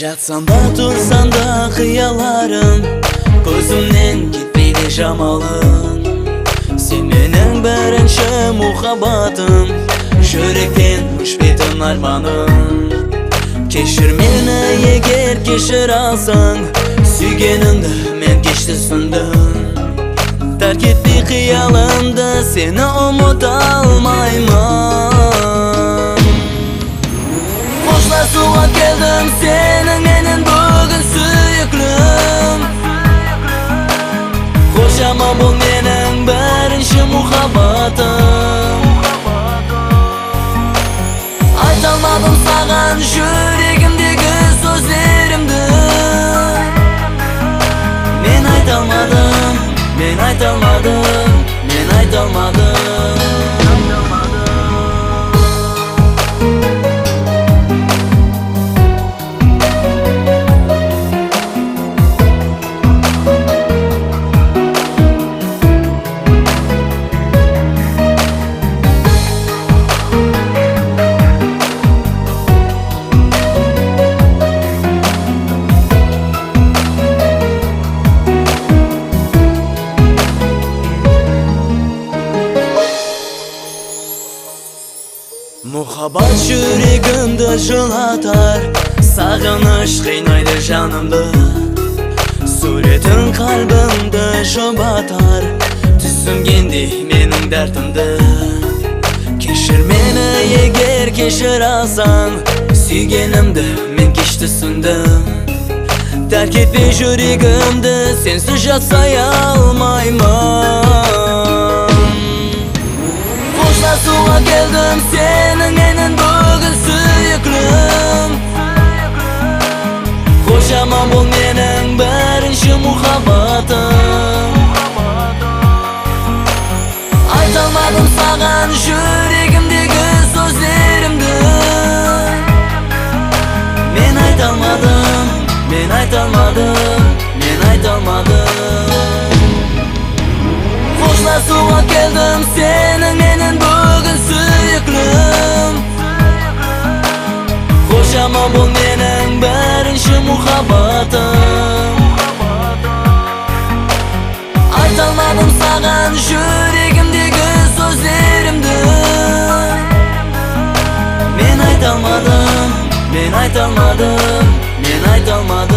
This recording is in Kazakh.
Жатсам да турсам да кыяларым, көзүмдөн кетпейди жамалың. Сен менің бірінші мұхаббатым, жүректен өшпейтін арманым. Кешір мені егер кешір алсаң, сүйгенімді мен кеш түсіндім. Тәрк етпей қиялымды, сені ұмыта алмаймын. Қоштасуға келдім сенің менен бүгін сүйіклім. Қошама бұл менің бірінші мұхаббатым. Айта алмадым саған жүрегімдегі сөздерімді. Мен айта алмадым, мен айта алмадым, мен айта алмадым. Muhabbat жүрегімді жылатар, сағыныш қинайды жанымды. Суретің қалбымды жұбатар, түсінгенде менің дәртімді. Кешір мені егер кешір алсаң, сүйгенімді мен кеш түсіндім. Тәрк етпей жүрегімді, сенсіз жатсай алмаймын. Қоштасуға келдім сенің менен бүгін сүйіклім. Қошама бұл менің бірінші мұхаббатым. Айта алмадым саған жүрегімдегі сөздерімді. Мен айта алмадым, мен айта алмадым, мен айта алмадым. Қоштасуға келдім сенің менен бүгін сүйіклім. Қошама бұл менің бірінші мұхаббатым. Айта алмадым саған жүрегімдегі сөздерімді. Мен айта алмадым, мен айта алмадым, мен айта алмадым.